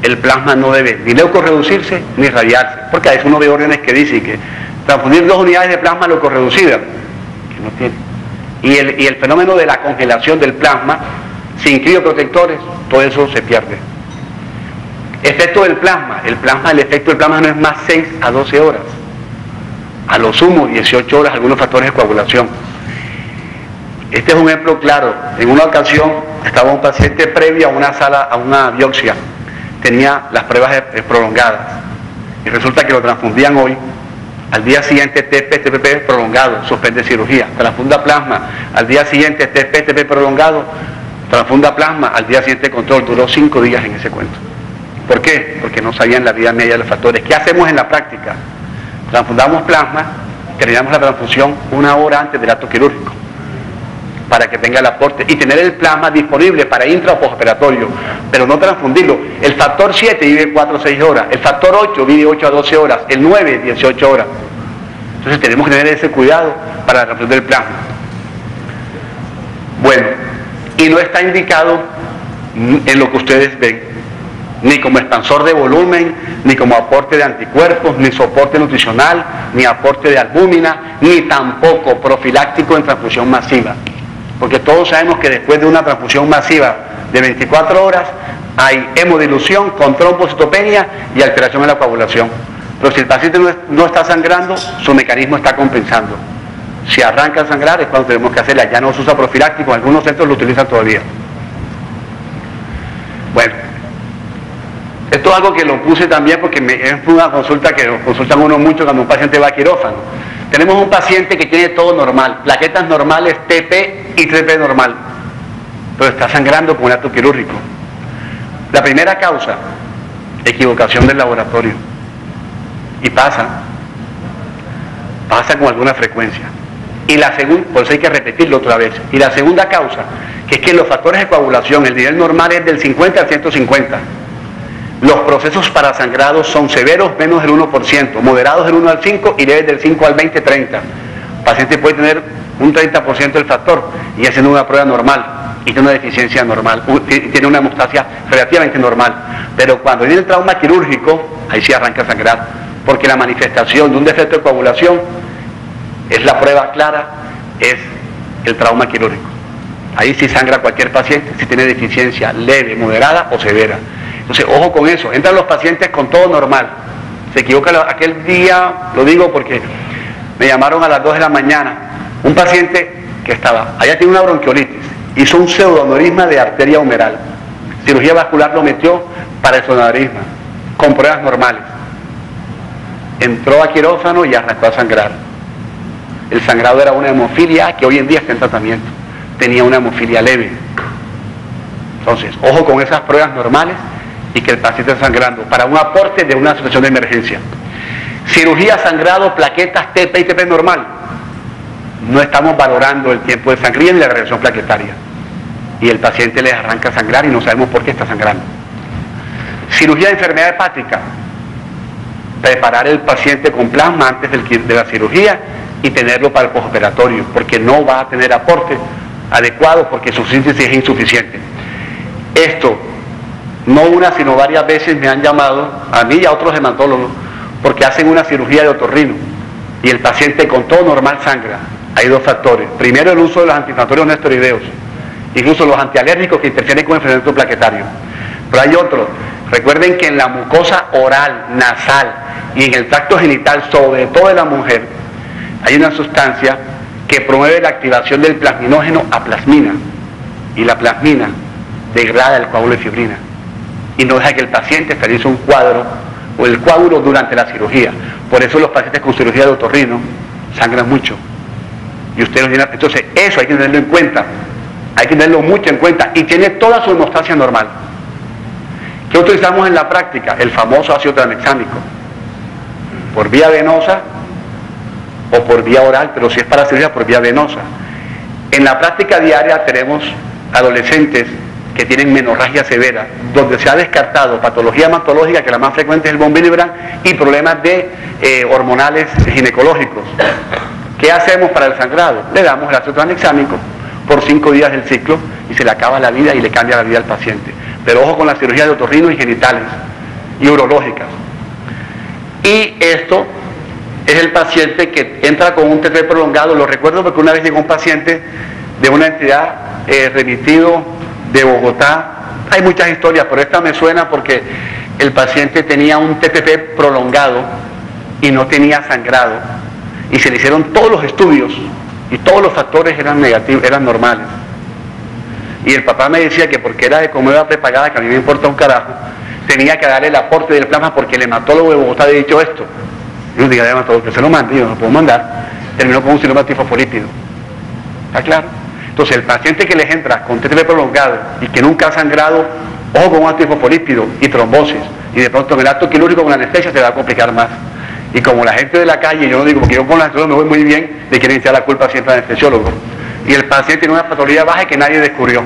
[SPEAKER 1] el plasma no debe ni leucorreducirse ni radiarse, porque a veces uno ve órdenes que dicen que transfundir 2 unidades de plasma leucorreducida, que no tiene. Y el fenómeno de la congelación del plasma, sin crioprotectores, todo eso se pierde. Efecto del plasma. El efecto del plasma no es más 6 a 12 horas. A lo sumo 18 horas algunos factores de coagulación. Este es un ejemplo claro. En una ocasión estaba un paciente previo a una biopsia. Tenía las pruebas prolongadas. Y resulta que lo transfundían hoy. Al día siguiente TP prolongado, suspende cirugía. Transfunda plasma. Al día siguiente TP prolongado, transfunda plasma. Al día siguiente control. Duró 5 días en ese cuento. ¿Por qué? Porque no sabían la vida media de los factores. ¿Qué hacemos en la práctica? Transfundamos plasma, terminamos la transfusión 1 hora antes del acto quirúrgico, para que tenga el aporte, y tener el plasma disponible para intra o postoperatorio, pero no transfundirlo. El factor 7 vive 4 a 6 horas, el factor 8 vive 8 a 12 horas, el 9, 18 horas. Entonces tenemos que tener ese cuidado para la transfusión del plasma. Bueno, y no está indicado en lo que ustedes ven, ni como expansor de volumen, ni como aporte de anticuerpos, ni soporte nutricional, ni aporte de albúmina, ni tampoco profiláctico en transfusión masiva. Porque todos sabemos que después de una transfusión masiva de 24 horas hay hemodilución con trombocitopenia y alteración en la coagulación. Pero si el paciente no está sangrando, su mecanismo está compensando. Si arranca a sangrar es cuando tenemos que hacerla. Ya no se usa profiláctico, algunos centros lo utilizan todavía. Bueno, esto es algo que lo puse también porque es una consulta que consultan uno mucho cuando un paciente va a quirófano. Tenemos un paciente que tiene todo normal, plaquetas normales, TP y TP normal, pero está sangrando con un acto quirúrgico. La primera causa, equivocación del laboratorio. Y pasa con alguna frecuencia. Y la segunda, por eso hay que repetirlo otra vez. Y la segunda causa, que es que los factores de coagulación, el nivel normal es del 50 al 150. Los procesos para sangrado son severos, menos del 1%, moderados del 1 al 5 y leves del 5 al 20, 30. El paciente puede tener un 30% del factor y haciendo una prueba normal y tiene una deficiencia normal, tiene una hemostasia relativamente normal. Pero cuando viene el trauma quirúrgico, ahí sí arranca a sangrar, porque la manifestación de un defecto de coagulación es la prueba clara, es el trauma quirúrgico. Ahí sí sangra cualquier paciente si tiene deficiencia leve, moderada o severa. Entonces, ojo con eso. Entran los pacientes con todo normal. Se equivoca aquel día, lo digo porque Me llamaron a las 2 de la mañana, un paciente que había tenido una bronquiolitis, hizo un pseudoaneurisma de arteria humeral, cirugía vascular lo metió para el pseudoaneurisma, con pruebas normales. Entró a quirófano y arrancó a sangrar. El sangrado era una hemofilia que hoy en día está en tratamiento. Tenía una hemofilia leve. Entonces, ojo con esas pruebas normales y que el paciente está sangrando para un aporte de una situación de emergencia. Cirugía, sangrado, plaquetas, TP y TP normal. No estamos valorando el tiempo de sangría ni la regresión plaquetaria. Y el paciente les arranca a sangrar y no sabemos por qué está sangrando. Cirugía de enfermedad hepática. Preparar el paciente con plasma antes de la cirugía y tenerlo para el postoperatorio, porque no va a tener aporte adecuado porque su síntesis es insuficiente. Esto, no una sino varias veces me han llamado, a mí y a otros hematólogos, porque hacen una cirugía de otorrino y el paciente con todo normal sangra. Hay dos factores. Primero, el uso de los antiinflamatorios no esteroideos, incluso los antialérgicos que interfieren con el enfriamiento plaquetario. Pero hay otro. Recuerden que en la mucosa oral, nasal y en el tracto genital, sobre todo de la mujer, hay una sustancia que promueve la activación del plasminógeno a plasmina. Y la plasmina degrada el coágulo de fibrina y no deja que el paciente realice un cuadro o el coágulo durante la cirugía. Por eso los pacientes con cirugía de otorrino sangran mucho. Y ustedes entonces eso hay que tenerlo en cuenta. Hay que tenerlo mucho en cuenta y tiene toda su hemostasia normal. ¿Qué utilizamos en la práctica? El famoso ácido tranexámico. Por vía venosa o por vía oral, pero si es para cirugía, por vía venosa. En la práctica diaria tenemos adolescentes que tienen menorragia severa, donde se ha descartado patología hematológica, que la más frecuente es el von Willebrand, y problemas hormonales ginecológicos. ¿Qué hacemos para el sangrado? Le damos el ácido tranexámico por 5 días del ciclo y se le acaba la vida y le cambia la vida al paciente. Pero ojo con la cirugía de otorrino y genitales y urológicas. Y esto es el paciente que entra con un TP prolongado. Lo recuerdo porque una vez llegó un paciente de una entidad remitido de Bogotá. Hay muchas historias, pero esta me suena porque el paciente tenía un TPP prolongado y no tenía sangrado. Y se le hicieron todos los estudios y todos los factores eran negativos, eran normales. Y el papá me decía que porque era de comida prepagada, que a mí me importa un carajo, tenía que darle el aporte del plasma porque el hematólogo de Bogotá había dicho esto. Yo digo, hematólogo, que se lo mande, yo no lo puedo mandar. Terminó con un síndrome tifosfolípido. ¿Está claro? Entonces el paciente que les entra con TTP prolongado y que nunca ha sangrado, ojo con un antifosfolípido y trombosis, y de pronto en el acto quirúrgico con la anestesia se va a complicar más. Y como la gente de la calle, yo no digo, porque yo con la anestesia me voy muy bien, le quieren echar la culpa siempre al anestesiólogo. Y el paciente tiene una patología baja que nadie descubrió.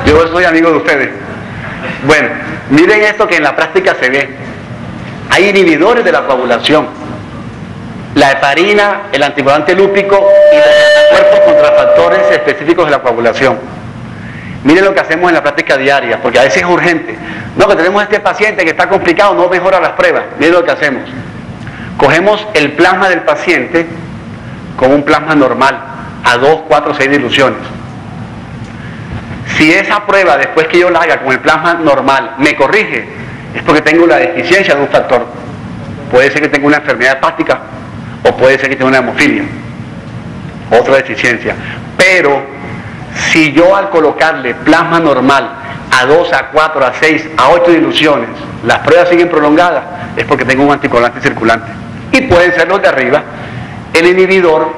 [SPEAKER 1] Yo soy amigo de ustedes. Bueno, miren esto que en la práctica se ve. Hay inhibidores de la coagulación. La heparina, el anticoagulante lúpico y los anticuerpos contra factores específicos de la coagulación. Miren lo que hacemos en la práctica diaria, porque a veces es urgente. No, que tenemos este paciente que está complicado, no mejora las pruebas. Miren lo que hacemos. Cogemos el plasma del paciente con un plasma normal, a 2, 4, 6 diluciones. Si esa prueba, después que yo la haga con el plasma normal, me corrige, es porque tengo la deficiencia de un factor. Puede ser que tenga una enfermedad hepática, o puede ser que tenga una hemofilia, otra deficiencia. Pero si yo al colocarle plasma normal a 2, a 4, a 6, a 8 diluciones, las pruebas siguen prolongadas, es porque tengo un anticoagulante circulante. Y pueden ser los de arriba, el inhibidor,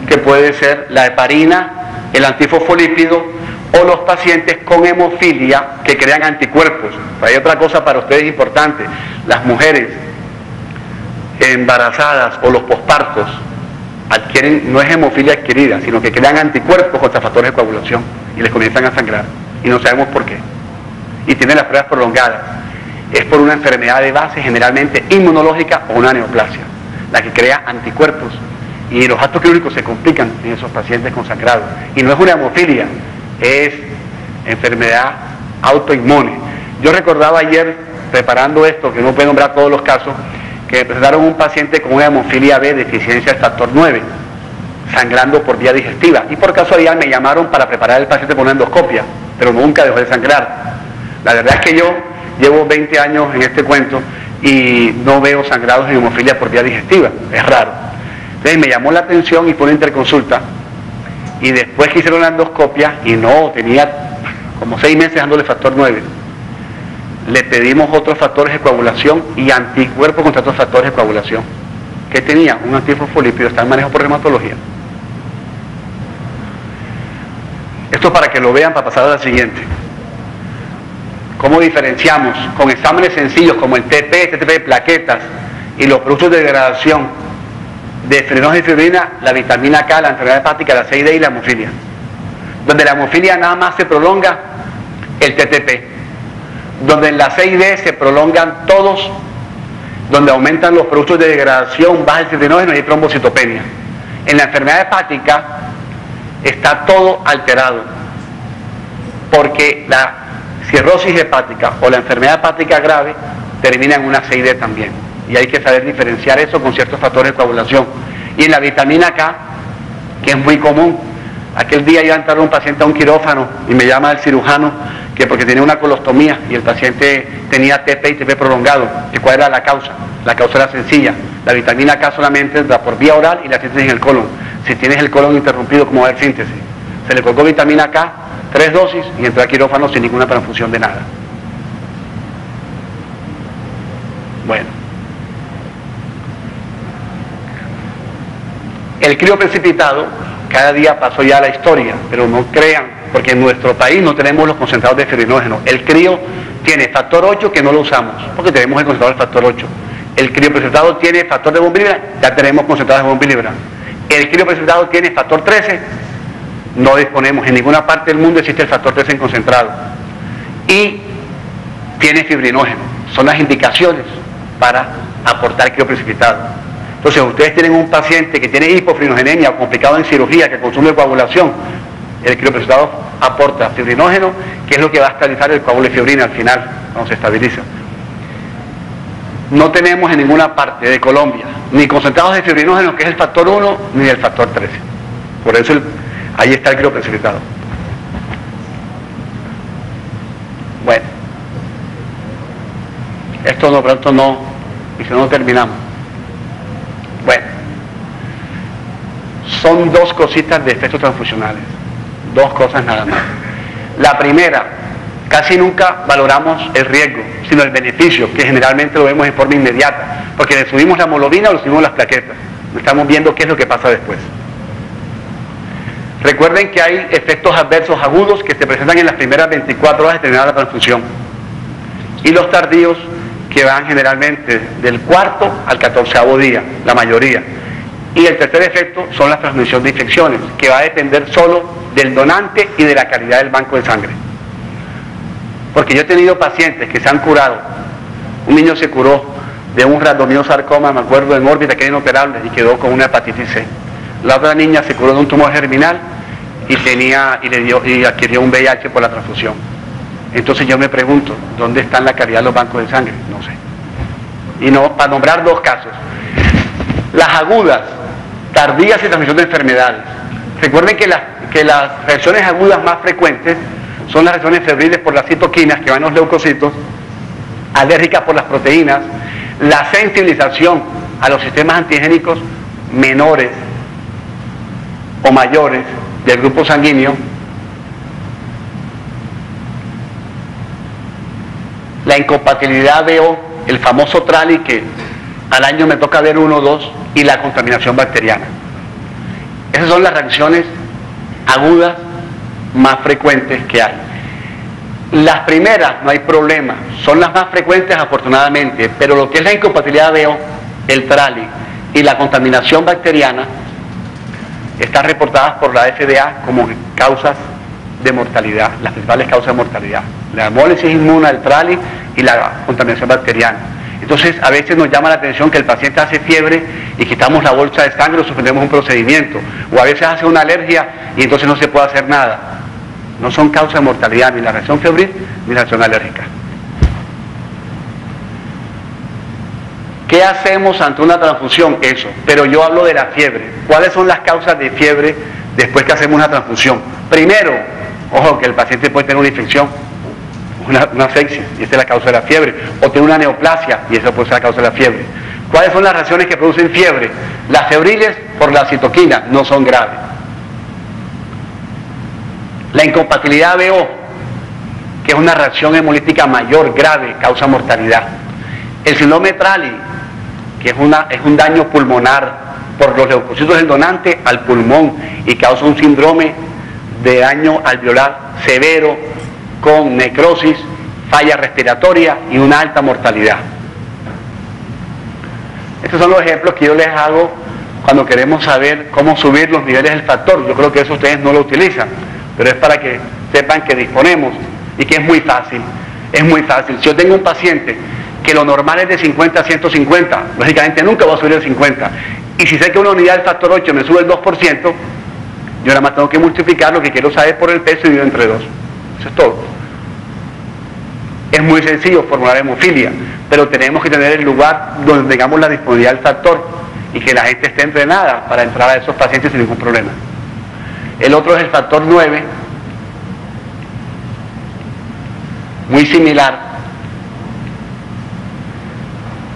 [SPEAKER 1] que puede ser la heparina, el antifosfolípido, o los pacientes con hemofilia que crean anticuerpos. Hay otra cosa para ustedes importante: las mujeres embarazadas o los pospartos adquieren, no es hemofilia adquirida, sino que crean anticuerpos contra factores de coagulación y les comienzan a sangrar y no sabemos por qué, y tienen las pruebas prolongadas. Es por una enfermedad de base, generalmente inmunológica, o una neoplasia, la que crea anticuerpos, y los actos quirúrgicos se complican en esos pacientes con sangrado. Y no es una hemofilia, es enfermedad autoinmune. Yo recordaba ayer, preparando esto, que no puedo nombrar todos los casos, que presentaron un paciente con una hemofilia B, deficiencia del factor 9, sangrando por vía digestiva, y por casualidad me llamaron para preparar al paciente por una endoscopia, pero nunca dejó de sangrar. La verdad es que yo llevo 20 años en este cuento y no veo sangrados en hemofilia por vía digestiva, es raro. Entonces me llamó la atención y fue una interconsulta, y después que hicieron la endoscopia, y no, tenía como 6 meses dándole factor 9, le pedimos otros factores de coagulación y anticuerpos contra otros factores de coagulación. ¿Qué tenía? Un antifosfolípido, está en manejo por reumatología. Esto para que lo vean, para pasar a la siguiente. ¿Cómo diferenciamos con exámenes sencillos como el TP de plaquetas y los productos de degradación de fibrinógeno y fibrina, la vitamina K, la enfermedad hepática, la 6D y la hemofilia? Donde la hemofilia nada más se prolonga el TTP. Donde en la 6D se prolongan todos, donde aumentan los productos de degradación, baja el fibrinógeno y hay trombocitopenia. En la enfermedad hepática está todo alterado, porque la cirrosis hepática o la enfermedad hepática grave termina en una 6D también, y hay que saber diferenciar eso con ciertos factores de coagulación. Y en la vitamina K, que es muy común, aquel día iba a entrar un paciente a un quirófano y me llama el cirujano que porque tenía una colostomía y el paciente tenía TP y TP prolongado, que cuál era la causa. La causa era sencilla, la vitamina K solamente entra por vía oral y la síntesis en el colon. Si tienes el colon interrumpido, ¿cómo va a haber síntesis? Se le colocó vitamina K, 3 dosis y entró a quirófano sin ninguna transfusión de nada. Bueno, el crío precipitado cada día pasó ya a la historia, pero no crean, porque en nuestro país no tenemos los concentrados de fibrinógeno. El crío tiene factor 8 que no lo usamos, porque tenemos el concentrado del factor 8. El crío precipitado tiene factor de bombilibra, ya tenemos concentrados de bombilibra. El crío precipitado tiene factor 13, no disponemos, en ninguna parte del mundo existe el factor 13 en concentrado. Y tiene fibrinógeno, son las indicaciones para aportar crío precipitado. Entonces, ustedes tienen un paciente que tiene hipofibrinogenia o complicado en cirugía, que consume coagulación, el crioprecipitado aporta fibrinógeno, que es lo que va a estabilizar el coágulo de fibrina al final, cuando se estabiliza. No tenemos en ninguna parte de Colombia ni concentrados de fibrinógeno, que es el factor 1, ni el factor 13. Por eso ahí está el crioprecipitado. Bueno, esto no, pronto no, y si no terminamos. Bueno, son 2 cositas de efectos transfusionales, 2 cosas nada más. La primera, casi nunca valoramos el riesgo, sino el beneficio, que generalmente lo vemos en forma inmediata, porque le subimos la hemoglobina o le subimos las plaquetas, estamos viendo qué es lo que pasa después. Recuerden que hay efectos adversos agudos que se presentan en las primeras 24 horas de terminar la transfusión, y los tardíos que van generalmente del 4º al 14º día, la mayoría. Y el tercer efecto son la transmisión de infecciones, que va a depender solo del donante y de la calidad del banco de sangre. Porque yo he tenido pacientes que se han curado. Un niño se curó de un rhabdomyosarcoma, me acuerdo, en órbita, que era inoperable, y quedó con una hepatitis C. La otra niña se curó de un tumor germinal y adquirió un VIH por la transfusión. Entonces yo me pregunto, ¿dónde están la calidad de los bancos de sangre? No sé. Y no, para nombrar 2 casos. Las agudas, tardías y transmisión de enfermedades. Recuerden que las reacciones agudas más frecuentes son las reacciones febriles por las citoquinas, que van los leucocitos, alérgicas por las proteínas, la sensibilización a los sistemas antigénicos menores o mayores del grupo sanguíneo, la incompatibilidad BO, el famoso TRALI, que al año me toca ver 1 o 2, y la contaminación bacteriana. Esas son las reacciones agudas más frecuentes que hay. Las primeras no hay problema, son las más frecuentes afortunadamente, pero lo que es la incompatibilidad BO, el TRALI y la contaminación bacteriana están reportadas por la FDA como causas de mortalidad, las principales causas de mortalidad: la hemólisis inmune, el TRALI y la contaminación bacteriana. Entonces, a veces nos llama la atención que el paciente hace fiebre y quitamos la bolsa de sangre o suspendemos un procedimiento, o a veces hace una alergia y entonces no se puede hacer nada. No son causas de mortalidad ni la reacción febril ni la reacción alérgica. ¿Qué hacemos ante una transfusión? Eso, pero yo hablo de la fiebre. ¿Cuáles son las causas de fiebre después que hacemos una transfusión? Primero, ojo, que el paciente puede tener una infección una sepsis, y esa es la causa de la fiebre, o tiene una neoplasia, y esa puede ser la causa de la fiebre. ¿Cuáles son las reacciones que producen fiebre? Las febriles por la citoquina no son graves. La incompatibilidad BO, que es una reacción hemolítica mayor, grave, causa mortalidad. El síndrome Trali, que es un daño pulmonar por los leucocitos del donante al pulmón y causa un síndrome de daño alveolar severo con necrosis, falla respiratoria y una alta mortalidad. Estos son los ejemplos que yo les hago cuando queremos saber cómo subir los niveles del factor. Yo creo que eso ustedes no lo utilizan, pero es para que sepan que disponemos y que es muy fácil. Es muy fácil. Si yo tengo un paciente que lo normal es de 50 a 150, lógicamente nunca va a subir el 50. Y si sé que una unidad del factor 8 me sube el 2%, yo nada más tengo que multiplicar lo que quiero saber por el peso y divido entre 2. Eso es todo. Es muy sencillo formular hemofilia, pero tenemos que tener el lugar donde tengamos la disponibilidad del factor y que la gente esté entrenada para entrar a esos pacientes sin ningún problema. El otro es el factor 9, muy similar.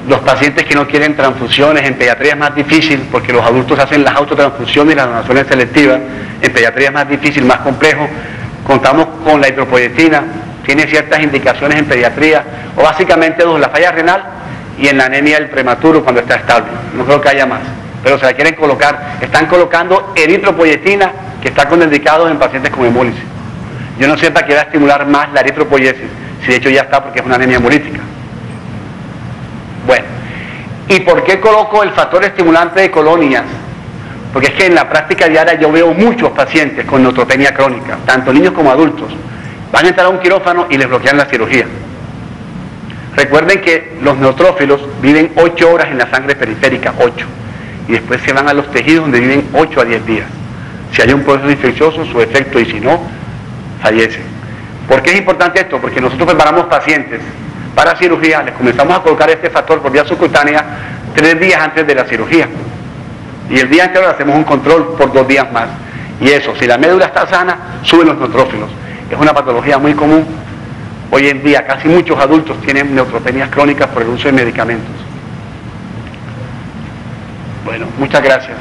[SPEAKER 1] Los pacientes que no quieren transfusiones, en pediatría es más difícil porque los adultos hacen las autotransfusiones y las donaciones selectivas. En pediatría es más difícil, más complejo. Contamos con la eritropoyetina, tiene ciertas indicaciones en pediatría, o básicamente dos, la falla renal y en la anemia del prematuro cuando está estable. No creo que haya más, pero se la quieren colocar. Están colocando eritropoyetina, que está contraindicado en pacientes con hemólisis. Yo no sé para qué va a estimular más la eritropoyesis, si de hecho ya está porque es una anemia hemolítica. Bueno, ¿y por qué coloco el factor estimulante de colonias? Porque es que en la práctica diaria yo veo muchos pacientes con neutropenia crónica, tanto niños como adultos. Van a entrar a un quirófano y les bloquean la cirugía. Recuerden que los neutrófilos viven 8 horas en la sangre periférica, 8, y después se van a los tejidos donde viven 8 a 10 días. Si hay un proceso infeccioso, su efecto, y si no, fallecen. ¿Por qué es importante esto? Porque nosotros preparamos pacientes para cirugía, les comenzamos a colocar este factor por vía subcutánea 3 días antes de la cirugía. Y el día anterior hacemos un control por 2 días más. Y eso, si la médula está sana, suben los neutrófilos. Es una patología muy común. Hoy en día casi muchos adultos tienen neutropenias crónicas por el uso de medicamentos. Bueno, muchas gracias.